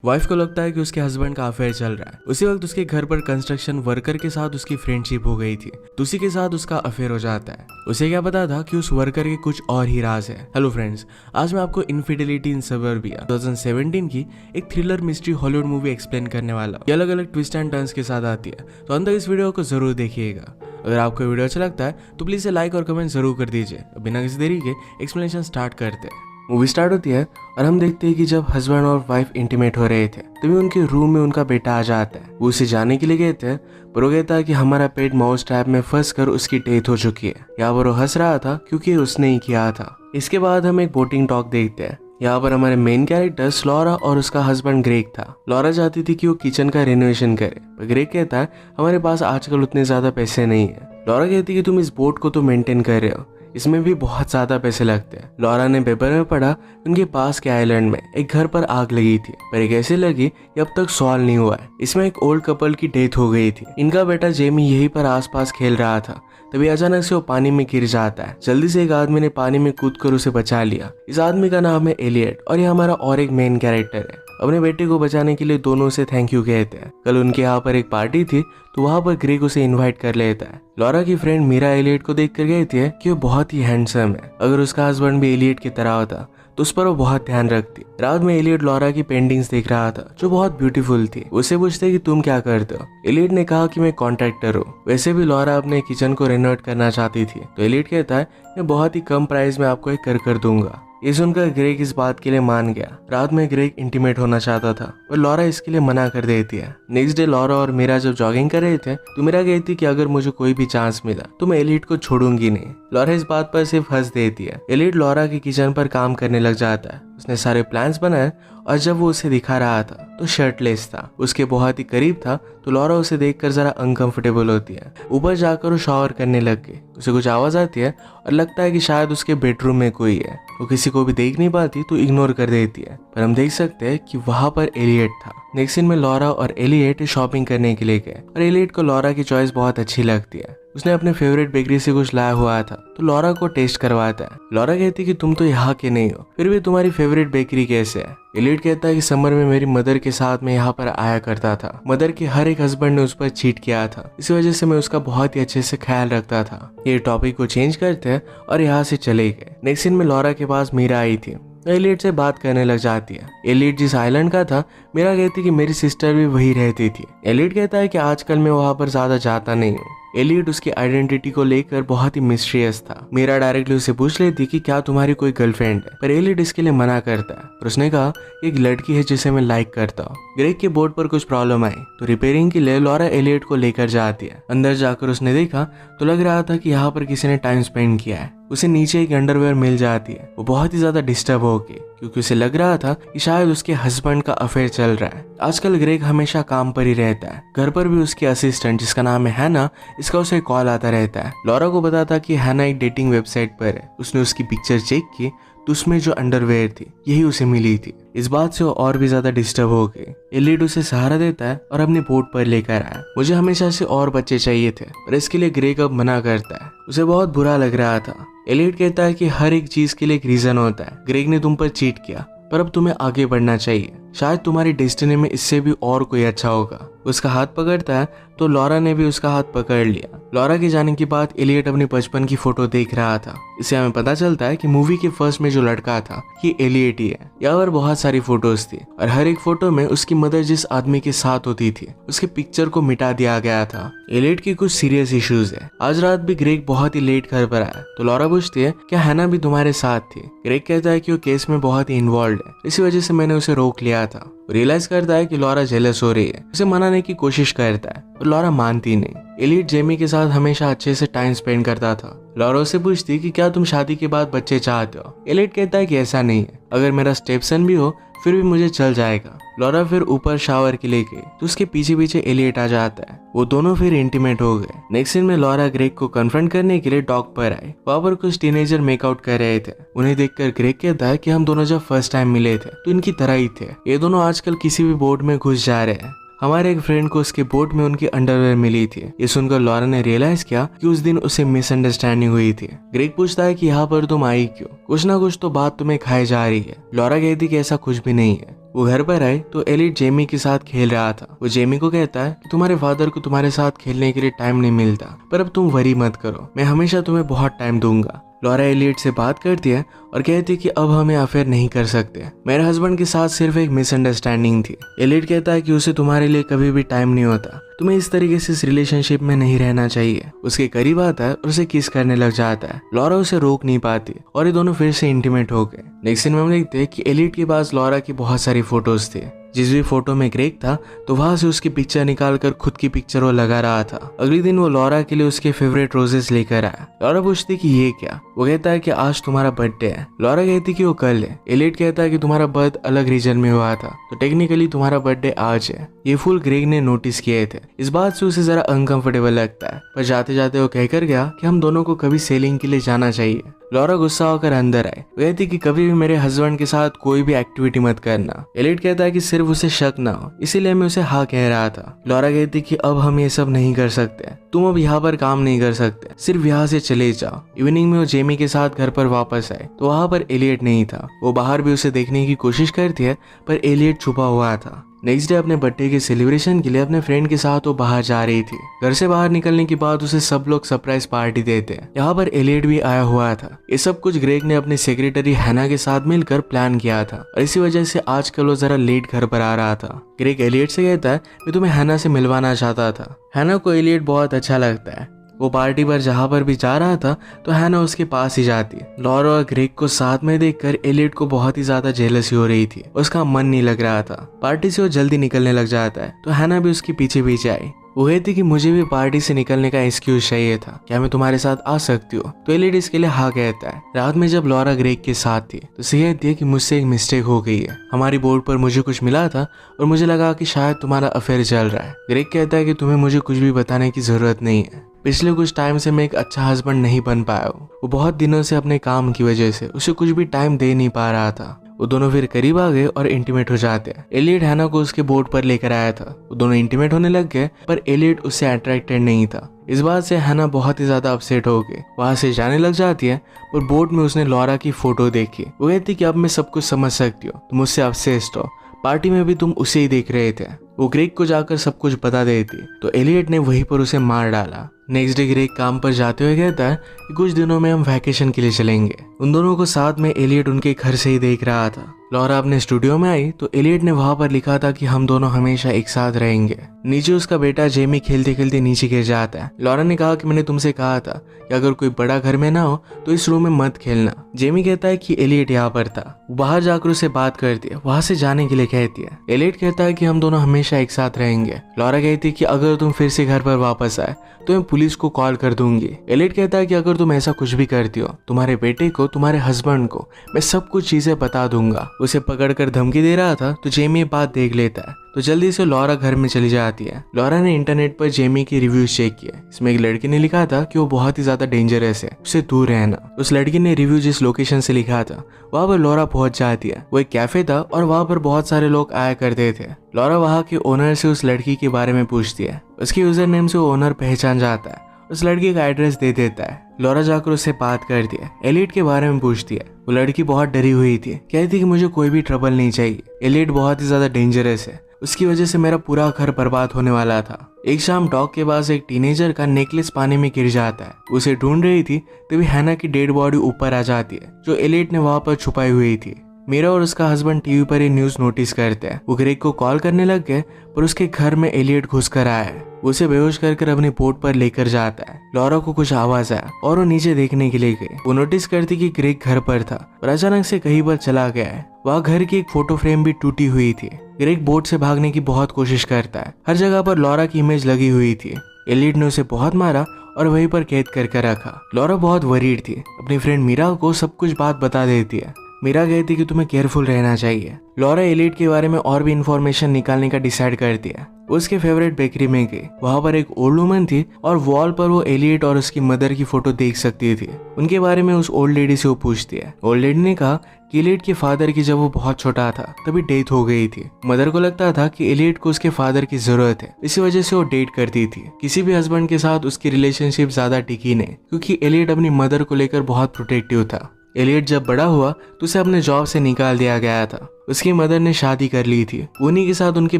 Wife को लगता है कि उसके हस्बैंड का अफेयर चल रहा है। उसी वक्त उसके घर पर कंस्ट्रक्शन वर्कर के साथ उसकी फ्रेंडशिप हो गई थी, तो उसी के साथ उसका अफेयर हो जाता है। उसे क्या पता था कि उस वर्कर के कुछ और ही राज है। हेलो फ्रेंड्स, आज मैं आपको इनफिडेलिटी इन सबर्बिया 2017 की एक thriller mystery Hollywood movie explain करने वाला हूं। ये अलग अलग ट्विस्ट एंड टर्न्स के साथ आती है, तो अंत तक इस वीडियो को जरूर देखिएगा। अगर आपको वीडियो अच्छा लगता है तो प्लीज लाइक और कमेंट जरूर कर दीजिए। बिना किसी देरी के एक्सप्लेनेशन स्टार्ट करते हैं। मूवी स्टार्ट होती है और हम देखते हैं कि जब हस्बैंड और वाइफ इंटीमेट हो रहे थे तभी उनके रूम में उनका बेटा आ जाता है। वो उसे जाने के लिए गए थे, पर वो कहता है कि हमारा पेट माउस ट्रैप में फंस कर उसकी डेथ हो चुकी है। यहाँ पर वो हंस रहा था क्योंकि उसने ही किया था। इसके बाद हम एक बोटिंग टॉक देखते हैं। यहाँ पर हमारे मेन कैरेक्टर लॉरा और उसका हस्बैंड ग्रेग था। लॉरा चाहती थी कि वो किचन का रेनोवेशन करे, पर ग्रेग कहता है हमारे पास आजकल उतने ज्यादा पैसे नहीं है। लॉरा कहती है कि तुम इस बोट को तो मेंटेन कर रहे हो, इसमें भी बहुत ज्यादा पैसे लगते हैं। लॉरा ने पेपर में पढ़ा उनके पास के आइलैंड में एक घर पर आग लगी थी, पर ये कैसे लगी ये अब तक सॉल्व नहीं हुआ है। इसमें एक ओल्ड कपल की डेथ हो गई थी। इनका बेटा जेमी यहीं पर आसपास खेल रहा था, तभी अचानक से वो पानी में गिर जाता है। जल्दी से एक आदमी ने पानी में कूद कर उसे बचा लिया। इस आदमी का नाम है एलियट और ये हमारा और एक मेन कैरेक्टर है। अपने बेटे को बचाने के लिए दोनों से थैंक यू कहते हैं। कल उनके यहाँ पर एक पार्टी थी, तो वहाँ पर ग्रेग उसे इनवाइट कर लेता है। लॉरा की फ्रेंड मीरा एलियट को देख कर कहती है कि वो बहुत ही हैंडसम है। अगर उसका हस्बैंड भी एलियट की तरह होता तो उस पर वो बहुत ध्यान रखती। रात में एलियट लॉरा की पेंटिंग्स देख रहा था जो बहुत ब्यूटीफुल थी। उसे पूछते कि तुम क्या करते हो। एलियट ने कहा कि मैं कॉन्ट्रैक्टर हूँ। वैसे भी लॉरा अपने किचन को रेनोवेट करना चाहती थी, तो एलियट कहता है मैं बहुत ही कम प्राइस में आपको एक कर दूंगा। ये सुनकर ग्रेग इस बात के लिए मान गया। रात में ग्रेग इंटीमेट होना चाहता था, पर लॉरा इसके लिए मना कर देती है। नेक्स्ट डे लॉरा और मीरा जब जॉगिंग कर रहे थे तो मीरा कहती कि अगर मुझे कोई भी चांस मिला तो मैं एलियट को छोड़ूंगी नहीं। लॉरा इस बात पर सिर्फ हंस देती है। एलियट लॉरा के किचन पर काम करने लग जाता है। उसने सारे प्लान्स बनाए और जब वो उसे दिखा रहा था तो शर्टलेस था। उसके बहुत ही करीब था, तो लॉरा उसे देखकर जरा अनकंफर्टेबल होती है। ऊपर जाकर वो शावर करने लग गई। उसे कुछ आवाज आती है और लगता है कि शायद उसके बेडरूम में कोई है। वो किसी को भी देख नहीं पाती तो इग्नोर कर देती है, पर हम देख सकते हैं कि वहां पर एलियट था। नेक्स्ट सीन में लॉरा और एलियट शॉपिंग करने के लिए गए और एलियट को लॉरा की चॉइस बहुत अच्छी लगती है। उसने अपने फेवरेट बेकरी से कुछ लाया हुआ था, तो लॉरा को टेस्ट करवाता है। लॉरा कहती कि तुम तो यहाँ के नहीं हो, फिर भी तुम्हारी फेवरेट बेकरी कैसे है। एलियट कहता है कि समर में मेरी मदर के साथ मैं यहाँ पर आया करता था। मदर के हर एक हस्बैंड ने उस पर चीट किया था, इस वजह से मैं उसका बहुत ही अच्छे से ख्याल रखता था। ये टॉपिक को चेंज करते हैं और यहाँ से चले गए। नेक्स्ट सीन में लॉरा के पास मीरा आई थी। एलियट से बात करने लग जाती है। एलियट जिस आइलैंड का था, मीरा कहती कि मेरी सिस्टर भी वही रहती थी। एलियट कहता है कि आजकल मैं वहां पर ज्यादा जाता नहीं हूँ। एलियट उसकी आइडेंटिटी को लेकर बहुत ही मिस्टीरियस था। मीरा डायरेक्टली उसे पूछ लेती कि क्या तुम्हारी कोई गर्लफ्रेंड है, पर एलियट इसके लिए मना करता है। और उसने कहा एक लड़की है जिसे मैं लाइक करता हूँ। ग्रेग के बोर्ड पर कुछ प्रॉब्लम आई तो रिपेयरिंग के लिए लॉरा एलियट को लेकर जाती है। अंदर जाकर उसने देखा तो लग रहा था कि यहाँ पर किसी ने टाइम स्पेंड किया है। उसे नीचे एक अंडरवेयर मिल जाती है। वो बहुत ही ज्यादा डिस्टर्ब हो गई क्योंकि उसे लग रहा था कि शायद उसके हस्बैंड का अफेयर चल रहा है। आजकल ग्रेग हमेशा काम पर ही रहता है। घर पर भी उसकी असिस्टेंट जिसका नाम है हैना, इसका उसे कॉल आता रहता है। लॉरा को बताता कि हैना एक डेटिंग वेबसाइट पर है। उसने उसकी पिक्चर चेक की तो उसमें जो अंडरवेयर थी यही उसे मिली थी। इस बात से वो और भी ज्यादा डिस्टर्ब हो गई। एलियट उसे सहारा देता है और अपने बोट पर लेकर आया। मुझे हमेशा से और बच्चे चाहिए थे, पर इसके लिए ग्रेग अब मना करता है। उसे बहुत बुरा लग रहा था। एलियट कहता है कि हर एक चीज के लिए एक रीजन होता है। ग्रेग ने तुम पर चीट किया, पर अब तुम्हें आगे बढ़ना चाहिए। शायद तुम्हारी डेस्टिनी में इससे भी और कोई अच्छा होगा। उसका हाथ पकड़ता है तो लॉरा ने भी उसका हाथ पकड़ लिया। लॉरा के जाने के बाद एलियट अपनी बचपन की फोटो देख रहा था। इससे हमें पता चलता है कि मूवी के फर्स्ट में जो लड़का था ये एलियट ही है। यहाँ पर बहुत सारी फोटोज थी और हर एक फोटो में उसकी मदर जिस आदमी के साथ होती थी उसके पिक्चर को मिटा दिया गया था। एलियट की कुछ सीरियस इश्यूज है। आज रात भी ग्रेग बहुत ही लेट घर पर आया, तो लॉरा पूछती है क्या हैना भी तुम्हारे साथ थी। ग्रेग कहता है कि वो केस में बहुत ही इन्वॉल्व है, इसी वजह से मैंने उसे रोक लिया था। रियलाइज करता है कि लॉरा जेलस हो रही है। उसे मनाने की कोशिश करता है और लॉरा मानती नहीं। एलियट जेमी के साथ हमेशा अच्छे से टाइम स्पेंड करता था। लॉरा उससे पूछती कि क्या तुम शादी के बाद बच्चे चाहते हो। एलियट कहता है कि ऐसा नहीं है, अगर मेरा स्टेपसन भी हो फिर भी मुझे चल जाएगा। लॉरा फिर ऊपर शावर के लिए गई तो उसके पीछे पीछे एलियट आ जाता है। वो दोनों फिर इंटीमेट हो गए। नेक्स्ट सीन में लॉरा ग्रेग को कन्फ्रंट करने के लिए डॉक पर आए। वहाँ पर कुछ टीनेजर मेकआउट कर रहे थे। उन्हें देखकर ग्रेग कहता है कि हम दोनों जब फर्स्ट टाइम मिले थे तो इनकी तरह ही थे। ये दोनों आजकल किसी भी बोर्ड में घुस जा रहे हैं। हमारे एक फ्रेंड को उसके बोट में उनकी अंडरवेयर मिली थी। ये सुनकर लॉरा ने रियलाइज किया कि उस दिन उसे मिसअंडरस्टैंडिंग हुई थी। ग्रेग पूछता है कि यहाँ पर तुम आई क्यों, कुछ ना कुछ तो बात तुम्हें खाई जा रही है। लॉरा कहती कि ऐसा कुछ भी नहीं है। वो घर पर आए तो एलिट जेमी के साथ खेल रहा था। वो जेमी को कहता है कि तुम्हारे फादर को तुम्हारे साथ खेलने के लिए टाइम नहीं मिलता, पर अब तुम वरी मत करो, मैं हमेशा तुम्हें बहुत टाइम दूंगा। लॉरा एलिट से बात करती है और कहती है कि अब हमें अफेयर नहीं कर सकते, मेरे हस्बैंड के साथ सिर्फ एक मिसअंडरस्टैंडिंग थी। एलिट कहता है कि उसे तुम्हारे लिए कभी भी टाइम नहीं होता, तुम्हें इस तरीके से इस रिलेशनशिप में नहीं रहना चाहिए। उसके करीब आता है और उसे किस करने लग जाता है। लॉरा उसे रोक नहीं पाती और ये दोनों फिर से इंटीमेट हो गए। नेक्स्ट सीन में हम देखते हैं कि एलिट के पास लॉरा की बहुत सारी फोटोज थी। जिस भी फोटो में ग्रेग था तो वहां से उसकी पिक्चर निकालकर खुद की पिक्चर वो लगा रहा था। अगले दिन वो लॉरा के लिए उसके फेवरेट रोजेस लेकर आया। लॉरा पूछती कि ये क्या, वो कहता है कि आज तुम्हारा बर्थडे है। लॉरा कहती कि वो कल है। एलिट कहता है कि तुम्हारा बर्थ अलग रीजन में हुआ था, तो टेक्निकली तुम्हारा बर्थडे आज है। ये फूल ग्रेग ने नोटिस किए थे। इस बात से उसे जरा अनकंफर्टेबल लगता है, पर जाते जाते वो कहकर गया कि हम दोनों को कभी सेलिंग के लिए जाना चाहिए। लॉरा गुस्सा होकर अंदर आए। वो कहती कि कभी भी मेरे हस्बैंड के साथ कोई भी एक्टिविटी मत करना। एलिट कहता है कि सिर्फ उसे शक ना हो, इसीलिए मैं उसे हाँ कह रहा था। लॉरा कहती कि अब हम ये सब नहीं कर सकते, तुम अब यहाँ पर काम नहीं कर सकते, सिर्फ यहाँ से चले जाओ। इवनिंग में वो जेमी के साथ घर पर वापस आए तो वहाँ पर एलियट नहीं था। वो बाहर भी उसे देखने की कोशिश करती है, पर एलियट छुपा हुआ था। नेक्स्ट डे अपने बर्थडे के सेलिब्रेशन के लिए अपने फ्रेंड के साथ वो बाहर जा रही थी। घर से बाहर निकलने के बाद उसे सब लोग सरप्राइज पार्टी देते हैं। यहाँ पर एलियट भी आया हुआ था। ये सब कुछ ग्रेग ने अपनी सेक्रेटरी हैना के साथ मिलकर प्लान किया था और इसी वजह से आजकल वो जरा लेट घर पर आ रहा था। ग्रेग एलियट से कहता है मैं तुम्हें हैना से मिलवाना चाहता था। हैना को एलियट बहुत अच्छा लगता है। वो पार्टी पर जहाँ पर भी जा रहा था तो हैना उसके पास ही जाती है। लॉरा और ग्रेग को साथ में देखकर एलियट को बहुत ही ज्यादा जेलसी हो रही थी। उसका मन नहीं लग रहा था। पार्टी से वो जल्दी निकलने लग जाता है तो हैना भी उसके पीछे पीछे आई। वो कहती कि मुझे भी पार्टी से निकलने का एक्सक्यूज चाहिए था, क्या मैं तुम्हारे साथ आ सकती हूँ? तो एलियट इसके लिए हाँ कहता है। रात में जब लॉरा ग्रेग के साथ थी तो उसे कहती है कि मुझसे एक मिस्टेक हो गई है। हमारी बोर्ड पर मुझे कुछ मिला था और मुझे लगा कि शायद तुम्हारा अफेयर चल रहा है। ग्रेग कहता है कि तुम्हें मुझे कुछ भी बताने की जरूरत नहीं है। पिछले कुछ टाइम से मैं एक अच्छा हस्बैंड नहीं बन पाया हूँ। वो बहुत दिनों से अपने काम की वजह से उसे कुछ भी टाइम दे नहीं पा रहा था। वो दोनों फिर करीब आ गए और इंटीमेट हो जाते हैं। एलियट हैना को उसके बोर्ड पर लेकर आया था। वो दोनों इंटीमेट होने लग गए, पर एलियट उससे अट्रैक्टेड नहीं था। इस बात से हैना बहुत ही ज्यादा अपसेट हो गई। वहां से जाने लग जाती है, पर बोर्ड में उसने लॉरा की फोटो देखी। वो कहती कि अब मैं सब कुछ समझ सकती हूँ, तुम उससे अपसेस्ड हो, पार्टी में भी तुम उसे ही देख रहे थे। वो ग्रेग को जाकर सब कुछ बता देती तो एलियट ने वहीं पर उसे मार डाला। नेक्स्ट डे ग्रेग काम पर जाते हुए कहता है कि कुछ दिनों में हम वैकेशन के लिए चलेंगे। उन दोनों को साथ में एलियट उनके घर से ही देख रहा था। लॉरा अपने स्टूडियो में आई तो एलियट ने वहां पर लिखा था कि हम दोनों हमेशा एक साथ रहेंगे। नीचे उसका बेटा जेमी खेलते खेलते नीचे गिर जाता है। लॉरा ने कहा कि मैंने तुमसे कहा था कि अगर कोई बड़ा घर में ना हो तो इस रूम में मत खेलना। जेमी कहता है कि एलियट यहाँ पर था। वो बाहर जाकर उसे बात करती है, वहां से जाने के लिए कहती है। एलियट कहता है कि हम दोनों हमेशा एक साथ रहेंगे। लॉरा कहती है कि अगर तुम फिर से घर पर वापस आए तो मैं पुलिस को कॉल कर दूंगी। एलियट कहता है कि अगर तुम ऐसा कुछ भी करती हो, तुम्हारे बेटे को, तुम्हारे हस्बैंड को मैं सब कुछ चीजें बता दूंगा। उसे पकड़कर धमकी दे रहा था तो जेमी ये बात देख लेता है तो जल्दी से लॉरा घर में चली जाती है। लॉरा ने इंटरनेट पर जेमी की रिव्यूज चेक किए। इसमें एक लड़की ने लिखा था कि वो बहुत ही ज्यादा डेंजरस है, उससे दूर रहना। उस लड़की ने रिव्यू जिस लोकेशन से लिखा था वहां पर लॉरा पहुंच जाती है। वो एक कैफे था और वहां पर बहुत सारे लोग आया करते थे। लॉरा वहां के ओनर से उस लड़की के बारे में पूछती है। उसके यूजर नेम से वो ओनर पहचान जाता है। उस लड़की का एड्रेस दे देता है। लॉरा जाकर उससे बात करती है। एलियट के बारे में पूछती है। वो लड़की बहुत डरी हुई थी, कहती कि मुझे कोई भी ट्रबल नहीं चाहिए, एलियट बहुत ही ज्यादा डेंजरस है, उसकी वजह से मेरा पूरा घर बर्बाद होने वाला था। एक शाम डॉक के पास एक टीनेजर का नेकलेस पानी में गिर जाता है। उसे ढूंढ रही थी तभी हैना की डेड बॉडी ऊपर आ जाती है जो एलियट ने वहां पर छुपाई हुई थी। मीरा और उसका हस्बैंड टीवी पर ये न्यूज नोटिस करते हैं। वो ग्रेग को कॉल करने लग गए, पर उसके घर में एलियट घुसकर आया है। उसे बेहोश कर अपने बोट पर लेकर जाता है। लॉरा को कुछ आवाज आया और वो नीचे देखने के लिए गई। वो नोटिस करती कि ग्रेग घर पर था और अचानक से कहीं पर चला गया है। वहाँ घर की एक फोटो फ्रेम भी टूटी हुई थी। ग्रेग बोट से भागने की बहुत कोशिश करता है। हर जगह पर लॉरा की इमेज लगी हुई थी। एलियट ने उसे बहुत मारा और वहीं पर कैद करके रखा। लॉरा बहुत वरीड थी। अपनी फ्रेंड मीरा को सब कुछ बात बता देती है। मीरा कहती कि तुम्हें केयरफुल रहना चाहिए। लॉरा एलियट के बारे में और भी इंफॉर्मेशन निकालने का डिसाइड करती है। वो उसके फेवरेट बेकरी में गई। वहाँ पर एक ओल्ड वुमन थी और वॉल पर वो एलियट और उसकी मदर की फोटो देख सकती थी। उनके बारे में उस ओल्ड लेडी से वो पूछती है। ओल्ड लेडी ने कहा कि एलियट के फादर की जब वो बहुत छोटा था तभी डेथ हो गई थी। मदर को लगता था कि एलियट को उसके फादर की जरूरत है, इसी वजह से वो डेट करती थी। किसी भी हस्बैंड के साथ उसकी रिलेशनशिप ज्यादा टिकी नहीं, क्योंकि एलियट अपनी मदर को लेकर बहुत प्रोटेक्टिव था। एलियट जब बड़ा हुआ तो उसे अपने जॉब से निकाल दिया गया था। उसकी मदर ने शादी कर ली थी। उन्हीं के साथ उनके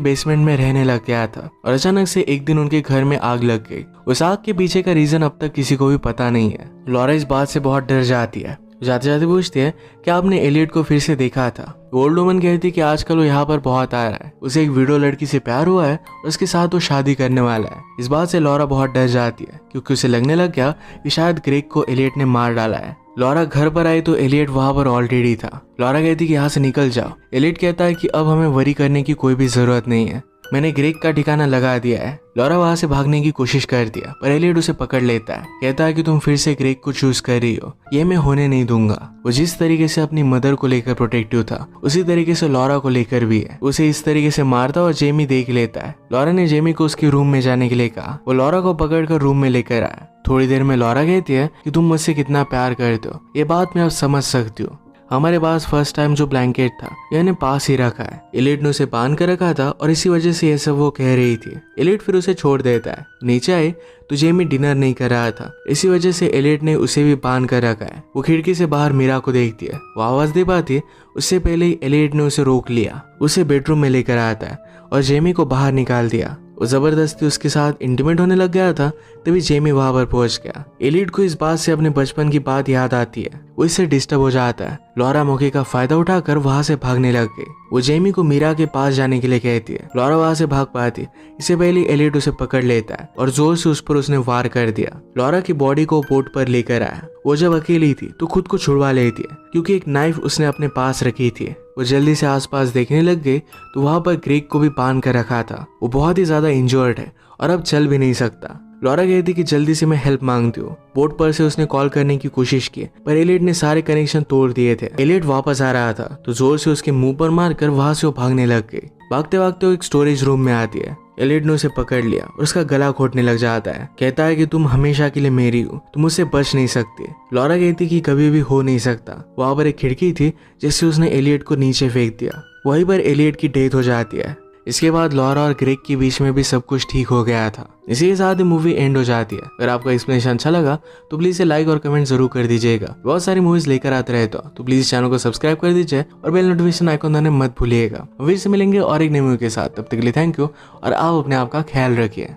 बेसमेंट में रहने लग गया था और अचानक से एक दिन उनके घर में आग लग गई। उस आग के पीछे का रीजन अब तक किसी को भी पता नहीं है। लॉरा इस बात से बहुत डर जाती है। जाते जाते पूछती है कि आपने एलियट को फिर से देखा था। ओल्ड वुमन कहती है कि आजकल वो यहाँ पर बहुत आ रहा है, उसे एक वीडियो लड़की से प्यार हुआ है और उसके साथ वो शादी करने वाला है। इस बात से लॉरा बहुत डर जाती है, क्योंकि उसे लगने लग गया कि शायद ग्रेग को एलियट ने मार डाला है। लॉरा घर पर आई तो एलियट वहाँ पर ऑलरेडी था। लॉरा कहती कि यहाँ से निकल जाओ। एलियट कहता है कि अब हमें वरी करने की कोई भी जरूरत नहीं है, मैंने ग्रेग का ठिकाना लगा दिया है। लॉरा वहां से भागने की कोशिश करती है, पर एलियट उसे पकड़ लेता है। कहता है कि तुम फिर से ग्रेग को चूज कर रही हो, ये मैं होने नहीं दूंगा। वो जिस तरीके से अपनी मदर को लेकर प्रोटेक्टिव था, उसी तरीके से लॉरा को लेकर भी है। उसे इस तरीके से मारता और जेमी देख लेता है। लॉरा ने जेमी को उसके रूम में जाने के लिए कहा। वो लॉरा को पकड़कर रूम में लेकर आया। थोड़ी देर में लॉरा कहती है कि तुम मुझसे कितना प्यार करते हो, ये बात मैं अब समझ सकती हूँ। हमारे पास फर्स्ट टाइम जो ब्लैंकेट था यानी पास ही रखा है। एलियट ने उसे बांध कर रखा था और इसी वजह से ये सब वो कह रही थी। एलियट फिर उसे छोड़ देता है। नीचे आए तो जेमी डिनर नहीं कर रहा था, इसी वजह से एलियट ने उसे भी बांध कर रखा है। वो खिड़की से बाहर मीरा को देखती है। वो आवाज दे पाती है, उससे पहले ही एलियट ने उसे रोक लिया। उसे बेडरूम में लेकर आता है और जेमी को बाहर निकाल दिया। वो जबरदस्ती उसके साथ इंटीमेट होने लग गया था, तभी जेमी वहां पर पहुंच गया। एलियट को इस बात से अपने बचपन की बात याद आती है। वो इससे डिस्टर्ब हो जाता है। लॉरा मौके का फायदा उठाकर वहां से भागने लग गई। वो जेमी को मीरा के पास जाने के लिए कहती है। लॉरा वहां से भाग पाती, इससे पहले एलियट उसे पकड़ लेता है और जोर से उस पर उसने वार कर दिया। लॉरा की बॉडी को बोट पर लेकर आया। वो जब अकेली थी तो खुद को छुड़वा लेती है, क्योंकि एक नाइफ उसने अपने पास रखी थी। वो जल्दी से आसपास देखने लग गई तो वहां पर ग्रेग को भी बांध कर रखा था। वो बहुत ही ज्यादा इंजर्ड है और अब चल भी नहीं सकता। लॉरा कहती कि जल्दी से मैं हेल्प मांगती हूँ। बोट पर से उसने कॉल करने की कोशिश की, पर एलियट ने सारे कनेक्शन तोड़ दिए थे। एलियट वापस आ रहा था तो जोर से उसके मुंह पर मारकर वहां से वो भागने लग गई। भागते भागते वो एक स्टोरेज रूम में आती है। एलियट ने उसे पकड़ लिया और उसका गला घोटने लग जाता है। कहता है कि तुम हमेशा के लिए मेरी हो, तुम मुझसे बच नहीं सकती। लॉरा कहती कि कभी भी हो नहीं सकता। वहां पर एक खिड़की थी जिससे उसने एलियट को नीचे फेंक दिया। वहीं पर एलियट की डेथ हो जाती है। इसके बाद लॉरा और ग्रेग के बीच में भी सब कुछ ठीक हो गया था। इसी के साथ ही मूवी एंड हो जाती है। अगर आपको एक्सप्लेनेशन अच्छा लगा तो प्लीज इसे लाइक और कमेंट जरूर कर दीजिएगा। बहुत सारी मूवीज लेकर आते रहे तो प्लीज चैनल को सब्सक्राइब कर दीजिए और बेल नोटिफिकेशन आइकॉन दबाना मत भूलिएगा। फिर से मिलेंगे और एक नई मूवी के साथ, तब तक के लिए थैंक यू और आप अपने आप का ख्याल रखिए।